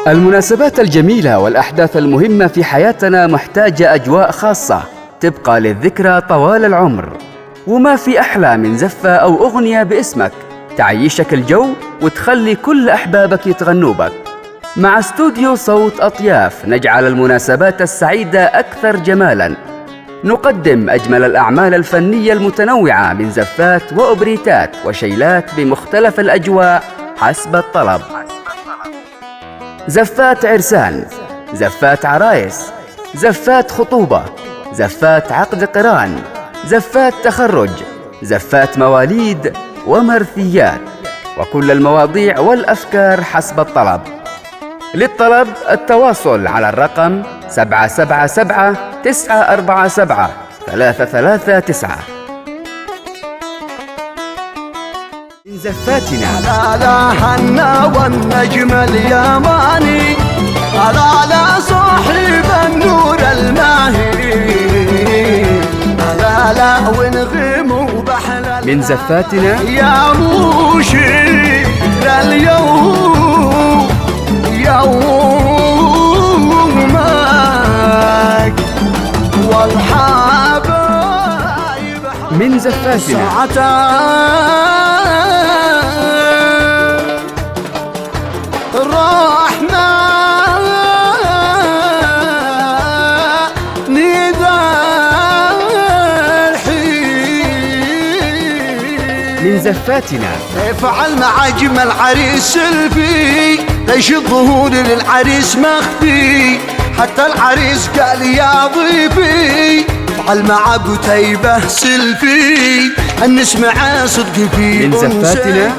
المناسبات الجميلة والأحداث المهمة في حياتنا محتاجة أجواء خاصة تبقى للذكرى طوال العمر، وما في أحلى من زفة أو أغنية باسمك تعيشك الجو وتخلي كل أحبابك يتغنوا بك. مع استوديو صوت أطياف نجعل المناسبات السعيدة أكثر جمالاً. نقدم أجمل الأعمال الفنية المتنوعة من زفات وأوبريتات وشيلات بمختلف الأجواء حسب الطلب. زفات عرسان، زفات عرايس، زفات خطوبة، زفات عقد قران، زفات تخرج، زفات مواليد ومرثيات، وكل المواضيع والأفكار حسب الطلب. للطلب التواصل على الرقم 777-947-339. من زفاتنا لا هنا والنجم اليماني، لا صاحب النور الماهي، لا ونغم وبحلى. من زفاتنا يا مشير اليوم يومك والحبايب. من زفاتنا رحنا نداء الحين. من زفاتنا افعل مع اجمل عريس سلفي، ليش الظهور للعريس مخفي، حتى العريس قال يا ضيفي. افعل مع ابو تيبه سلفي، نسمع صدق في من زفاتنا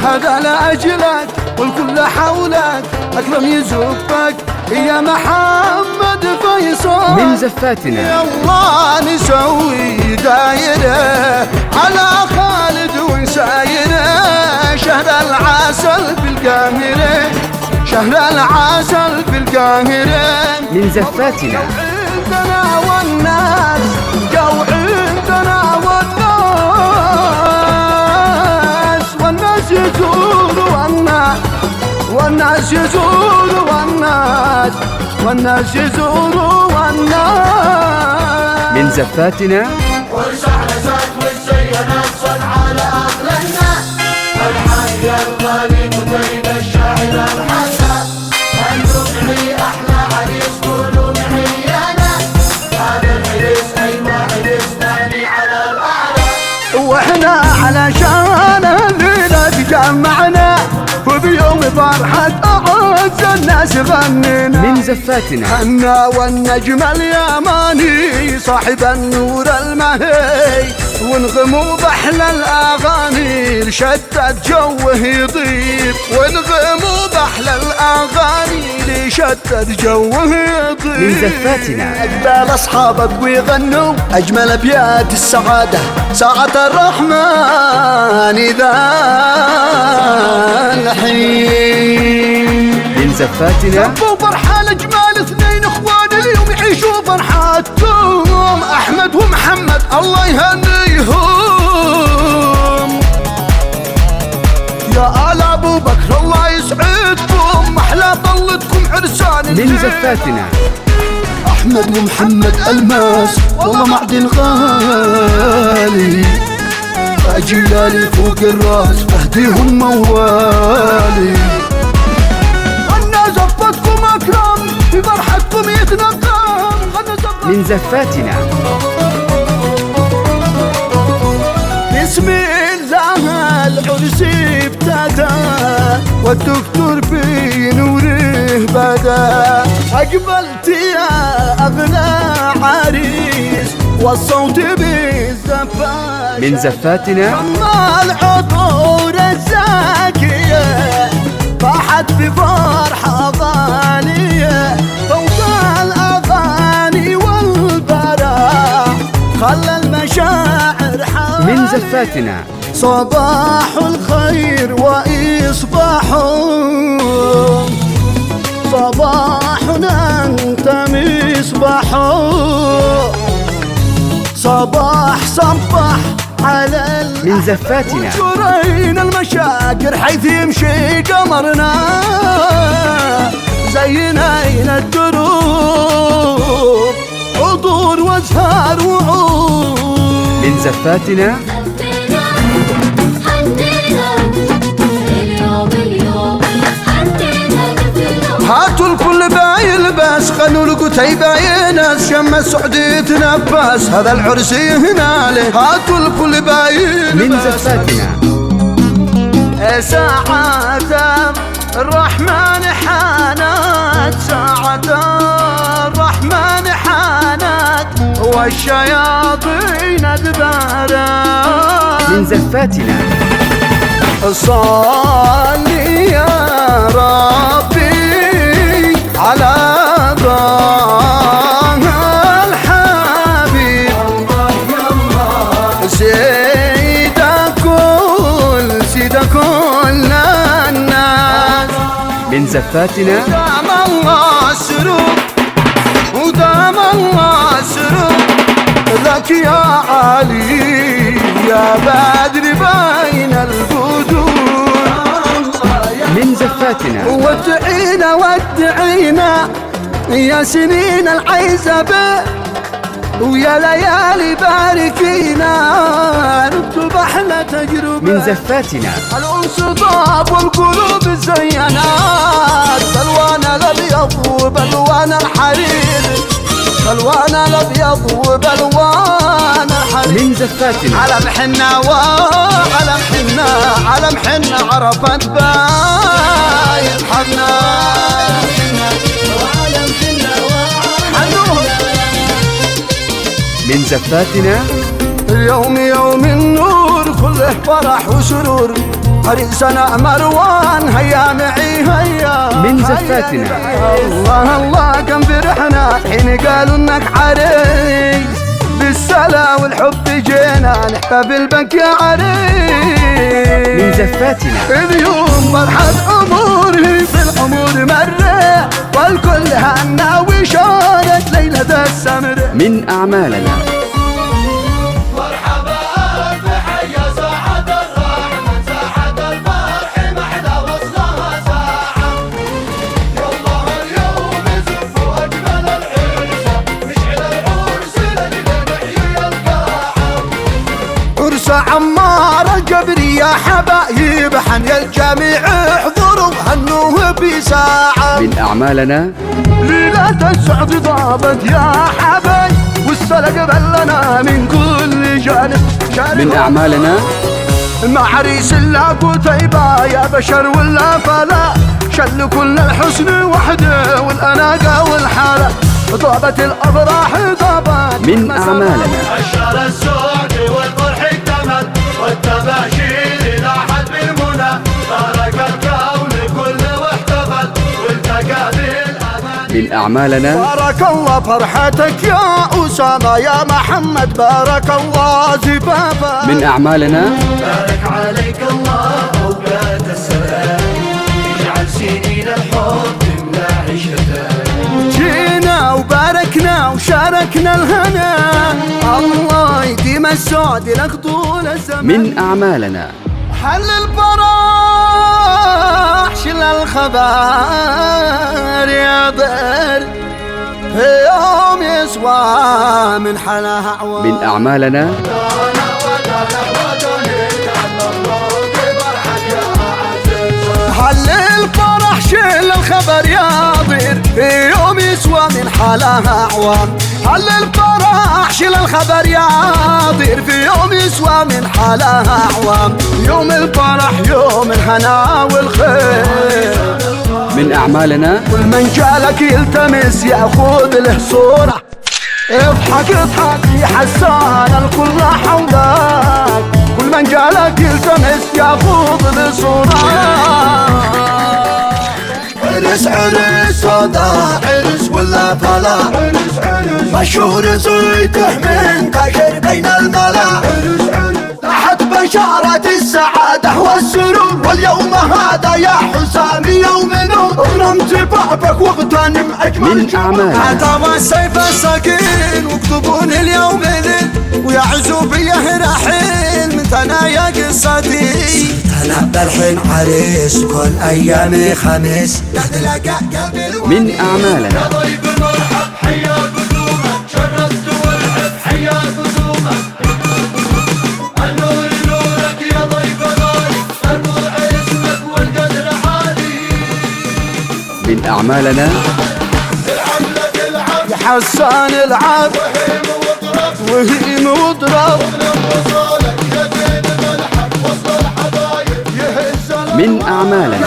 هذا لاجلك والكل حولك، اكرم يزفك يا محمد فيصل. من زفاتنا يلا نسوي دايره على خالد ونسايره، شهر العسل في القاهره، شهر العسل في القاهره. من زفاتنا عندنا والناس جو عندنا والناس، والناس يزوروا والناس يزوروا والناس يزوروا والناس. من زفاتنا والشعرزات والزينات صنع على أغلنا، الحي الغالي مطيب الشاعر الحسن، النبحي أحلى عريس قولوا محيانا، هذا العريس أيوة عريس ثاني على الأعلى. واحنا علشان الليلة تجمعنا، وبيوم فرحة أعز الناس غنينا. من زفاتنا حنا والنجم اليماني، صاحب النور المهي، ونغموا بأحلى الأغاني، لشتت جوه يطيب، ونغموا بأحلى الأغاني، لشتت جوه يطيب. من زفاتنا أقبل أصحابك ويغنوا أجمل أبيات السعادة، ساعة الرحمن إذا الحين. من زفاتنا سبوا فرحة لأجمل اثنين اخوان اليوم يعيشوا فرحاتهم، أحمد ومحمد الله يهنيهم. يا آل أبو بكر الله يسعدكم، أحلى طلتكم عرسان. من زفاتنا أحمد ومحمد ألماس والله معدن غالي، جلالي فوق الراس فهديهم موالي. غنى زفتكم أكرم في فرحتكم يتنقم، غنى زفتكم. من زفاتنا بسم الله العرس ابتدى، والدكتور في نوره بدا، أقبلت يا أغلى عريس والصوت بالزفات. من زفاتنا أما العطور الزاكية فاحت بفرحة غالية، فوق الأغاني والبراح خلى المشاعر حالية. من زفاتنا صباح الخير وإصباح، صباح أنت مصباح، صباح صبح على من زفاتنا وجرينا المشاكر حيث يمشي قمرنا، من زفاتنا هاتوا الكل بايلبس خلوا القتيبة ينس شم السعد يتنفس هذا العرس يهناله هاتوا الكل بايلبس من زفاتنا ساعة الرحمن حانت ساعة الرحمن حانت والشياطين ادبارت من زفاتنا صلي يا ربي على ضاها الحبيب سيد كل الناس من زفاتنا دام الله سرور ودام الله سرور لك يا علي يا بدر بين البدور من زفاتنا ودعينا يا سنين العزبة ويا ليالي باركينا نكتب احلى تجربة من زفاتنا الأنس طاب والقلوب زينات بلوان الأبيض وبلوان الحرير بلوان الأبيض وبلوان الحرير من زفاتنا علم حنا وعلم حنا علم حنا عرفت باين حنا وعلم حنا من زفاتنا اليوم يوم النور كله فرح وسرور عريسنا مروان هيا معي هيا من زفاتنا الله الله كم فرحنا حين قالوا انك عريس بالسلا والحب جينا نحتفل بك يا عريس من زفاتنا اليوم فرحة أموره في الأمور مرة والكل هنا وشارت ليلة السمر من أعمالنا مرحبا بحيا ساعة الرحمة ساعة الفرح محلى وصلها ساعة يالله اليوم زف أجمل العرسة مشعل العرس لجل نحيي القاعة عرس عمار الجبري يا حبايب حنيا الجميع احضروا هنوه بساعة من أعمالنا ليلة السعد ضابت يا حبايب والسلق بلنا من كل جانب من أعمالنا مع عريس لا قتيبة يا بشر ولا فلا شل كل الحسن وحده والأناقة والحالة ضابت الأفراح ضابت من أعمالنا أشار السعد والفرح اكتمل والتباشير لاحت بالمنى بارك الكون كله واحتفل والتقى بالأمان من أعمالنا بارك الله فرحتك يا أسامة يا محمد بارك الله زفافك من أعمالنا بارك عليك الله أوقات السلام اجعل سنين الحب تملى عيشتك جينا وباركنا وشاركنا الهنا الله يديم السعد لك طول الزمان من أعمالنا حل الفرح شل الخبر يا ضر يوم يسوى من حلاها عوام من أعمالنا حل الفرح شل الخبر يا ضر في يوم يسوى من حلاها عوام حل الفرح شل الخبر يا ضر في يوم يسوى من حلاها عوام يوم الفرح يوم الهنا والخير من أعمالنا كل من جالك يلتمس ياخذ له صورة اضحك اضحك يا حسان الكل حولك كل من جالك يلتمس ياخذ له صورة عرس عرس هذا عرس ولا فلا عرس عرس مشهور صيته من كشر بين الملا تحت بشارة السعادة والسرور واليوم هذا يا حسام يوم نور اغنمت بابك واغتنم أجمل من أعمالنا عتاب السيف السكين واكتبون اليوم ليل ويا عزوبية رحيل من ثنايا قصتي أنا بالحين عريس كل أيامي خميس من أعمالنا ضيف مرحب حيا قدومك شرفت والحب حيا قدومك من أعمالنا يا حسان العب وهيم واضرب من أعمالنا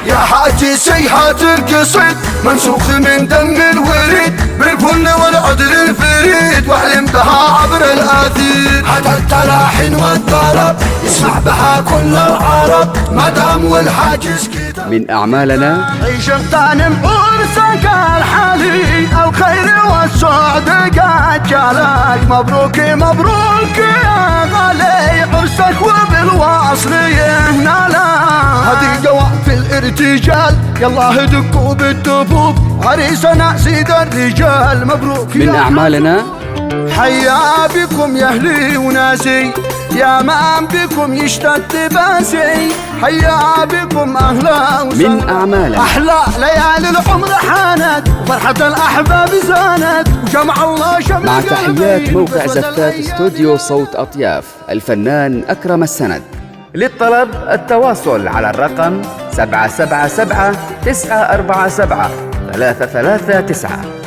يا حاجسي هات القصيد منسوخ من دم الوريد بالفن والعدل الفريد واحلم بها عبر الآثير حتى التلاحن والطرب يسمع بها كل العرب مدام والحاجز كده. من أعمالنا عيش اغتنم عرسك الحالي الخير والسعد قد جالك مبروك مبروك يا غالي عرسك وبالواصل يهنالك هذه جواب الارتجال يلا هدكوا بالدبوب عريسنا سيد الرجال مبروك. من أعمالنا حيا بكم يا اهلي وناسي يا مان بكم يشتد باسي حيا بكم اهلا وسهلا. من أعمالنا احلى ليالي العمر حانت وفرحة الاحباب زانت وجمع الله شمل مع قلبي تحيات موقع بس زفات الليالي استوديو صوت أطياف الفنان أكرم السند. للطلب التواصل على الرقم 777 947 339.